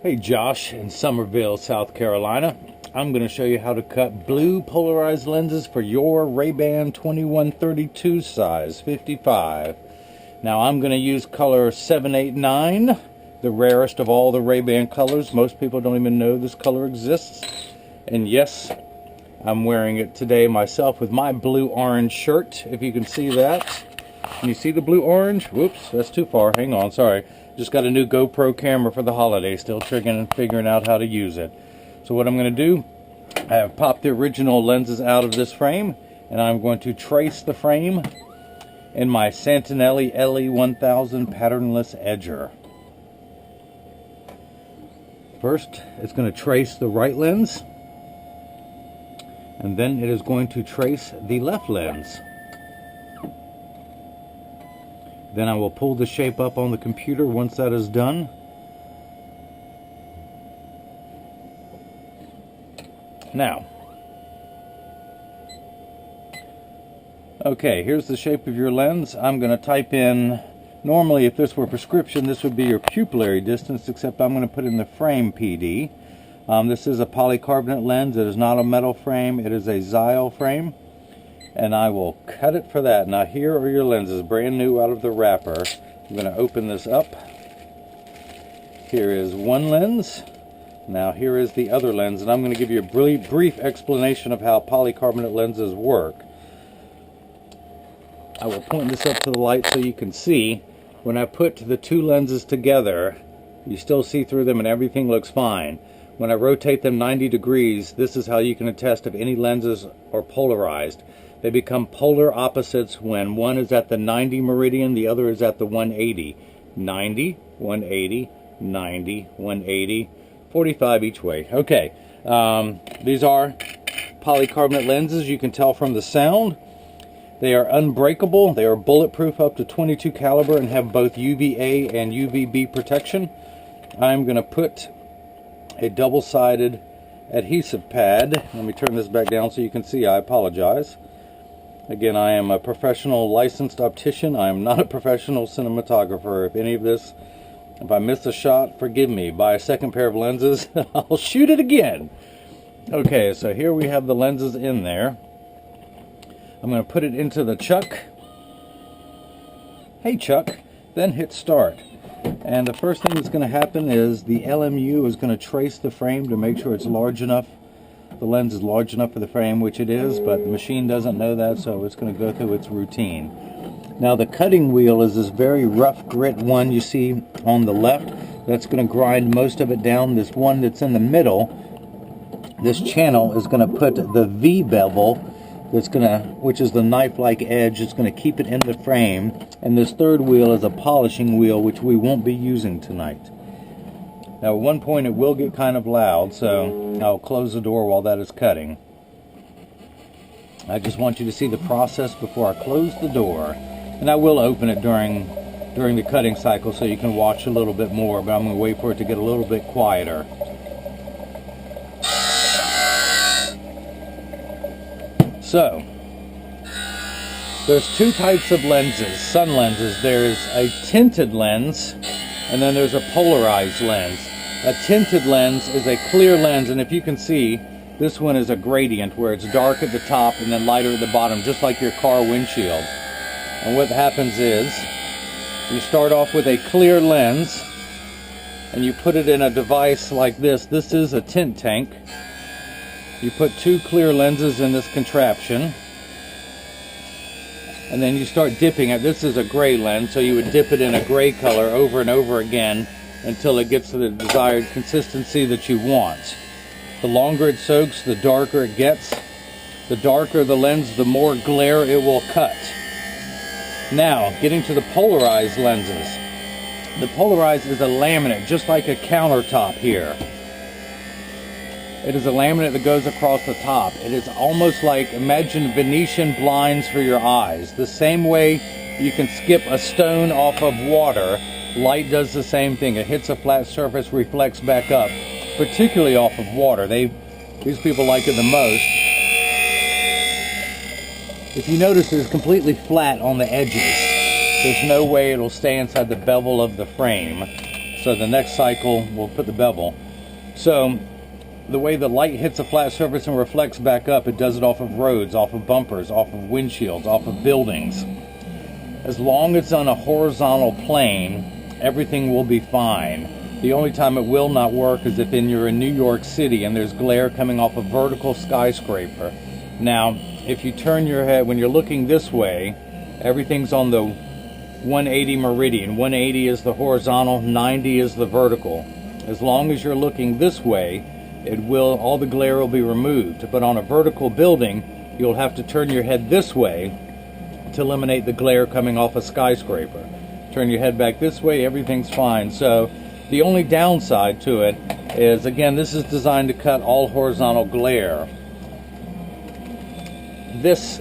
Hey, Josh in Summerville, South Carolina. I'm going to show you how to cut blue polarized lenses for your RayBan 2132 size 55. Now I'm going to use color 789, the rarest of all the RayBan colors. Most people don't even know this color exists. And yes, I'm wearing it today myself with my blue-orange shirt, if you can see that. Can you see the blue-orange? Whoops, that's too far. Hang on, sorry. Just got a new GoPro camera for the holiday, still triggering and figuring out how to use it. So what I'm going to do, I have popped the original lenses out of this frame, and I'm going to trace the frame in my Santinelli LE1000 patternless edger. First, it's going to trace the right lens, and then it is going to trace the left lens. Then I will pull the shape up on the computer once that is done. Now, okay, here's the shape of your lens. I'm going to type in, normally if this were prescription, this would be your pupillary distance, except I'm going to put in the frame PD. This is a polycarbonate lens. It is not a metal frame. It is a Zyl frame. And I will cut it for that. Now here are your lenses, brand new out of the wrapper. I'm going to open this up. Here is one lens. Now here is the other lens, and I'm going to give you a brief explanation of how polycarbonate lenses work. I will point this up to the light so you can see. When I put the two lenses together, you still see through them and everything looks fine. When I rotate them 90 degrees, this is how you can attest if any lenses are polarized. They become polar opposites when one is at the 90 meridian, the other is at the 180. 90, 180, 90, 180, 45 each way. Okay, these are polycarbonate lenses. You can tell from the sound. They are unbreakable. They are bulletproof up to 22 caliber and have both UVA and UVB protection. I'm going to put a double-sided adhesive pad. Let me turn this back down so you can see. I apologize. Again, I am a professional licensed optician. I am not a professional cinematographer. If I miss a shot, forgive me. Buy a second pair of lenses. I'll shoot it again. Okay, so here we have the lenses in there. I'm going to put it into the chuck. Hey, Chuck. Then hit start. And the first thing that's going to happen is the LMU is going to trace the frame to make sure it's large enough. The lens is large enough for the frame, which it is, but the machine doesn't know that, so it's going to go through its routine. Now the cutting wheel is this very rough grit one you see on the left. That's going to grind most of it down. This one that's in the middle, this channel is going to put the V bevel, which is the knife-like edge. It's going to keep it in the frame. And this third wheel is a polishing wheel, which we won't be using tonight. Now at one point it will get kind of loud, so I'll close the door while that is cutting. I just want you to see the process before I close the door. And I will open it during the cutting cycle so you can watch a little bit more, but I'm going to wait for it to get a little bit quieter. So, there's two types of lenses, sun lenses. There's a tinted lens, and then there's a polarized lens. A tinted lens is a clear lens, and if you can see, this one is a gradient where it's dark at the top and then lighter at the bottom, just like your car windshield. And what happens is, you start off with a clear lens, and you put it in a device like this. This is a tint tank. You put two clear lenses in this contraption, and then you start dipping it. This is a gray lens, so you would dip it in a gray color over and over again until it gets to the desired consistency that you want. The longer it soaks, the darker it gets. The darker the lens, the more glare it will cut. Now, getting to the polarized lenses. The polarized is a laminate, just like a countertop here. It is a laminate that goes across the top. It is almost like, imagine Venetian blinds for your eyes. The same way you can skip a stone off of water, light does the same thing. It hits a flat surface, reflects back up, particularly off of water. These people like it the most. If you notice, it's completely flat on the edges. There's no way it'll stay inside the bevel of the frame. So the next cycle, we'll put the bevel. So the way the light hits a flat surface and reflects back up, it does it off of roads, off of bumpers, off of windshields, off of buildings. As long as it's on a horizontal plane, everything will be fine. The only time it will not work is if you're in New York City and there's glare coming off a vertical skyscraper. Now, if you turn your head, when you're looking this way, everything's on the 180 meridian. 180 is the horizontal, 90 is the vertical. As long as you're looking this way, all the glare will be removed. But on a vertical building, you'll have to turn your head this way to eliminate the glare coming off a skyscraper. Turn your head back this way, everything's fine. So the only downside to it is, again, this is designed to cut all horizontal glare. This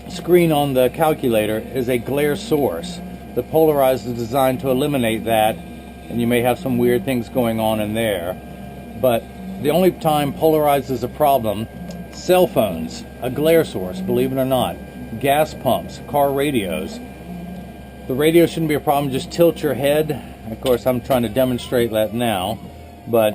screen on the calculator is a glare source. The Polarized is designed to eliminate that, and you may have some weird things going on in there. But the only time Polarized is a problem, cell phones, a glare source, believe it or not, gas pumps, car radios. The radio shouldn't be a problem, just tilt your head. Of course, I'm trying to demonstrate that now, but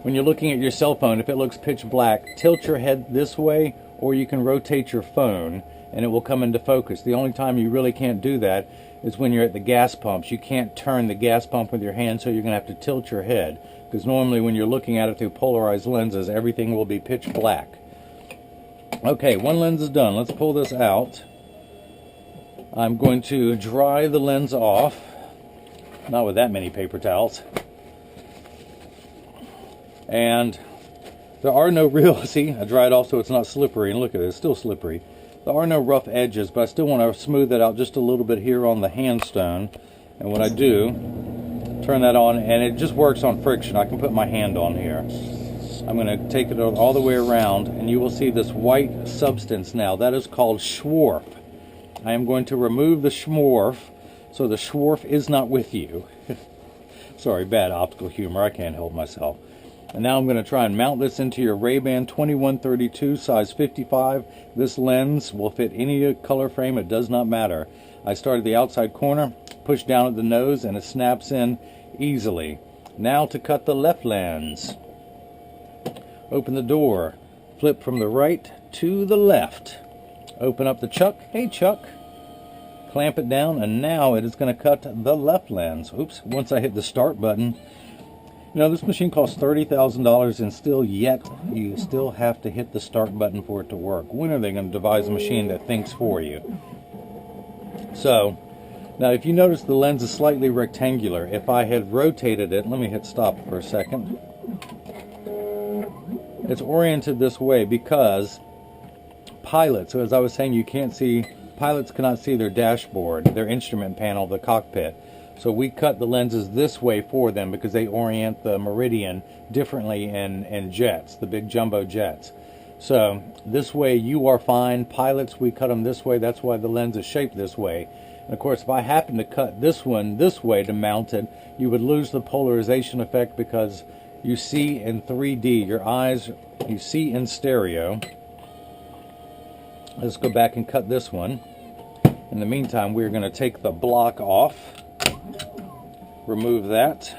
when you're looking at your cell phone, if it looks pitch black, tilt your head this way, or you can rotate your phone and it will come into focus. The only time you really can't do that is when you're at the gas pumps. You can't turn the gas pump with your hand, so you're going to have to tilt your head, because normally when you're looking at it through polarized lenses, everything will be pitch black. Okay, one lens is done. Let's pull this out. I'm going to dry the lens off. Not with that many paper towels. And there are no real, see, I dried off so it's not slippery, and look at it, it's still slippery. There are no rough edges, but I still want to smooth that out just a little bit here on the handstone. And what I do, turn that on, and it just works on friction. I can put my hand on here. I'm going to take it all the way around, and you will see this white substance now. That is called schwarf. I am going to remove the schwarf, so the schwarf is not with you. Sorry, bad optical humor, I can't help myself. And now I'm going to try and mount this into your RayBan 2132 size 55. This lens will fit any color frame, it does not matter. I start at the outside corner, push down at the nose, and it snaps in easily. Now to cut the left lens. Open the door, flip from the right to the left. Open up the chuck, hey chuck. Clamp it down, and now it is going to cut the left lens. Oops, once I hit the start button. You know, this machine costs $30,000, and you still have to hit the start button for it to work. When are they going to devise a machine that thinks for you? So, now if you notice the lens is slightly rectangular, if I had rotated it, let me hit stop for a second. It's oriented this way because pilots, so as I was saying, pilots cannot see their dashboard, their instrument panel, the cockpit. So we cut the lenses this way for them because they orient the meridian differently in jets, the big jumbo jets. So this way you are fine. Pilots, we cut them this way. That's why the lens is shaped this way. And of course, if I happen to cut this one this way to mount it, you would lose the polarization effect because you see in 3D. Your eyes, you see in stereo. Let's go back and cut this one. In the meantime, we're going to take the block off. Remove that,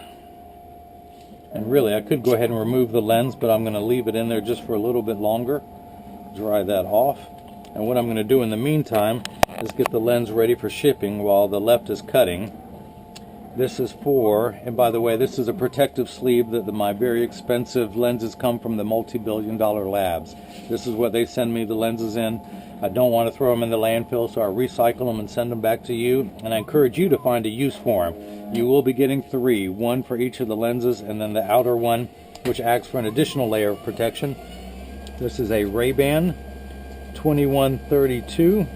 and really I could go ahead and remove the lens, but I'm going to leave it in there just for a little bit longer. Dry that off, and what I'm going to do in the meantime is get the lens ready for shipping while the left is cutting. This is for, and by the way, this is a protective sleeve that my very expensive lenses come from the multi-billion-dollar labs. This is what they send me the lenses in. I don't want to throw them in the landfill, so I recycle them and send them back to you, and I encourage you to find a use for them. You will be getting 3, one for each of the lenses, and then the outer one, which acts for an additional layer of protection. This is a RayBan 2132,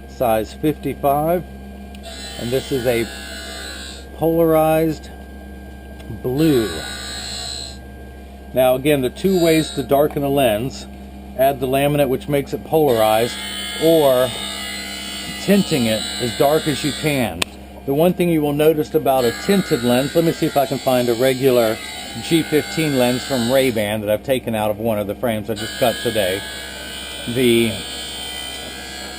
size 55, and this is a polarized blue. Now again, the two ways to darken a lens: add the laminate, which makes it polarized, or tinting it as dark as you can. The one thing you will notice about a tinted lens, let me see if I can find a regular G15 lens from RayBan that I've taken out of one of the frames I just cut today.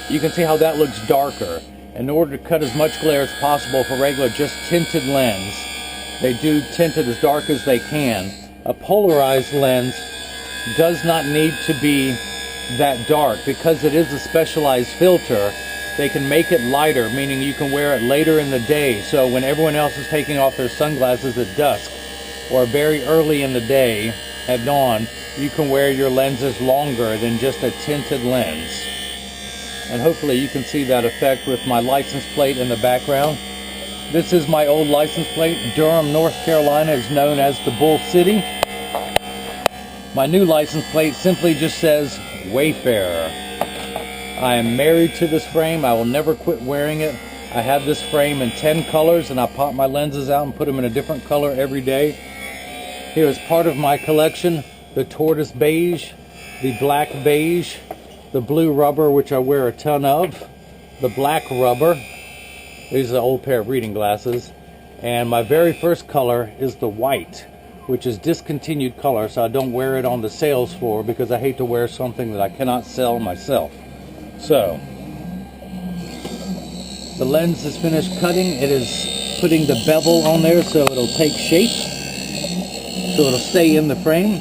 You can see how that looks darker. In order to cut as much glare as possible for regular just tinted lens, They do tint it as dark as they can. A polarized lens does not need to be that dark. Because it is a specialized filter, they can make it lighter, meaning you can wear it later in the day. So when everyone else is taking off their sunglasses at dusk or very early in the day at dawn, you can wear your lenses longer than just a tinted lens. And hopefully you can see that effect with my license plate in the background. This is my old license plate. Durham, North Carolina is known as the Bull City. My new license plate simply just says Wayfarer. I am married to this frame. I will never quit wearing it. I have this frame in 10 colors, and I pop my lenses out and put them in a different color every day. Here is part of my collection: the tortoise beige, the black beige, the blue rubber, which I wear a ton of, the black rubber. These are an old pair of reading glasses. And my very first color is the white, which is discontinued color, so I don't wear it on the sales floor because I hate to wear something that I cannot sell myself. So, the lens is finished cutting. It is putting the bevel on there so it'll take shape, so it'll stay in the frame.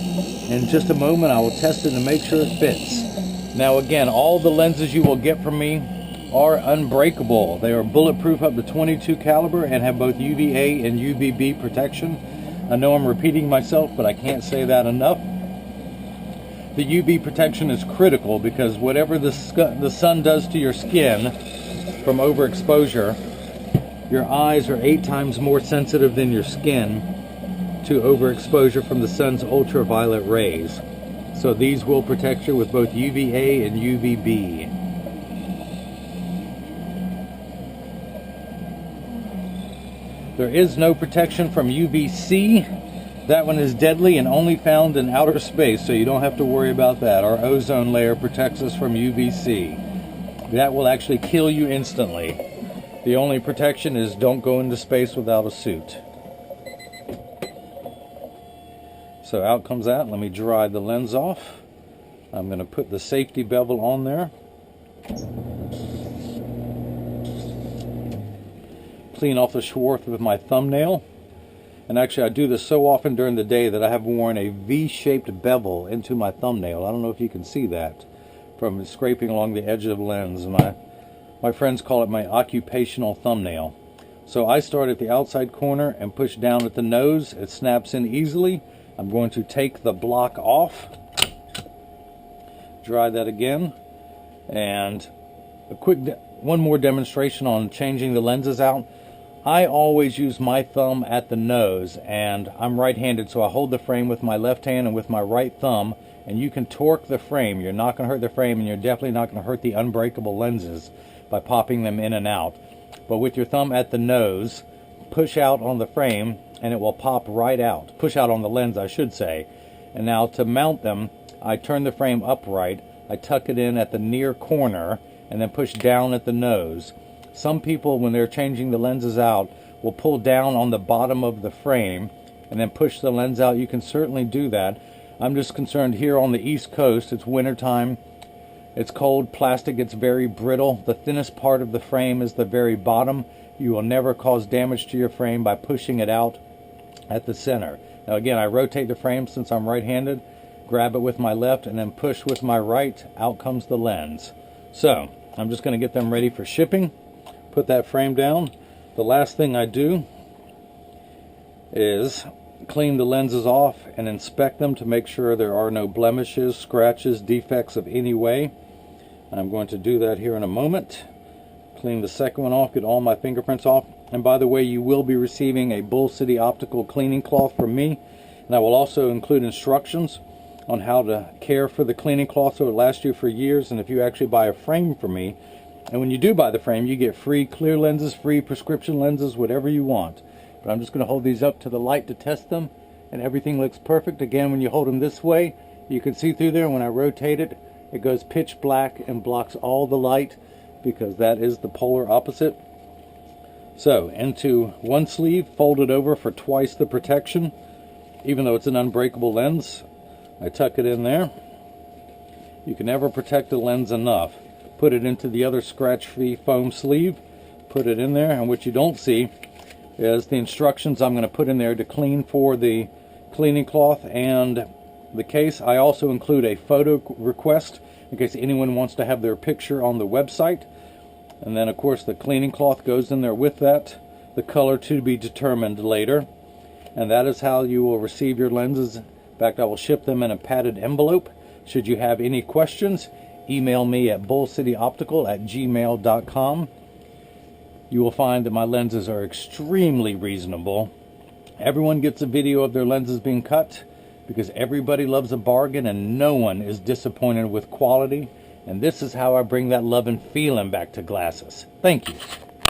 In just a moment I will test it and make sure it fits. Now again, all the lenses you will get from me are unbreakable. They are bulletproof up to 22 caliber and have both UVA and UVB protection. I know I'm repeating myself, but I can't say that enough. The UV protection is critical because whatever the sun does to your skin from overexposure, your eyes are 8 times more sensitive than your skin to overexposure from the sun's ultraviolet rays. So these will protect you with both UVA and UVB. There is no protection from UVC. That one is deadly and only found in outer space, so you don't have to worry about that. Our ozone layer protects us from UVC. That will actually kill you instantly. The only protection is don't go into space without a suit. So out comes that. Let me dry the lens off. I'm going to put the safety bevel on there. Clean off the Schwartz with my thumbnail. And actually I do this so often during the day that I have worn a V-shaped bevel into my thumbnail. I don't know if you can see that from scraping along the edge of the lens. My friends call it my occupational thumbnail. So I start at the outside corner and push down at the nose. It snaps in easily. I'm going to take the block off, dry that again, and one more demonstration on changing the lenses out. I always use my thumb at the nose, and I'm right-handed, so I hold the frame with my left hand and with my right thumb, and you can torque the frame. You're not going to hurt the frame, and you're definitely not going to hurt the unbreakable lenses by popping them in and out. But with your thumb at the nose, push out on the frame, and it will pop right out. Push out on the lens, I should say. And now to mount them, I turn the frame upright, I tuck it in at the near corner, and then push down at the nose. Some people, when they're changing the lenses out, will pull down on the bottom of the frame and then push the lens out. You can certainly do that. I'm just concerned here on the East Coast, it's winter time, it's cold, plastic gets very brittle. The thinnest part of the frame is the very bottom. You will never cause damage to your frame by pushing it out at the center. Now again, I rotate the frame since I'm right-handed, grab it with my left, and then push with my right. Out comes the lens. So I'm just going to get them ready for shipping. Put that frame down. The last thing I do is clean the lenses off and inspect them to make sure there are no blemishes, scratches, defects of any way. I'm going to do that here in a moment. Clean the second one off, get all my fingerprints off. And by the way, you will be receiving a Bull City optical cleaning cloth from me. And I will also include instructions on how to care for the cleaning cloth so it lasts you for years. And if you actually buy a frame from me, and when you do buy the frame, you get free clear lenses, free prescription lenses, whatever you want. But I'm just going to hold these up to the light to test them, and everything looks perfect. Again, when you hold them this way, you can see through there. When I rotate it, it goes pitch black and blocks all the light because that is the polar opposite. So, into one sleeve, fold it over for twice the protection. Even though it's an unbreakable lens, I tuck it in there. You can never protect the lens enough. Put it into the other scratch-free foam sleeve, put it in there, and what you don't see is the instructions I'm going to put in there to clean for the cleaning cloth and the case. I also include a photo request in case anyone wants to have their picture on the website. And then of course the cleaning cloth goes in there with that, the color to be determined later. And that is how you will receive your lenses. In fact, I will ship them in a padded envelope. Should you have any questions, email me at bullcityoptical@gmail.com. You will find that my lenses are extremely reasonable. Everyone gets a video of their lenses being cut because everybody loves a bargain and no one is disappointed with quality. And this is how I bring that love and feeling back to glasses. Thank you.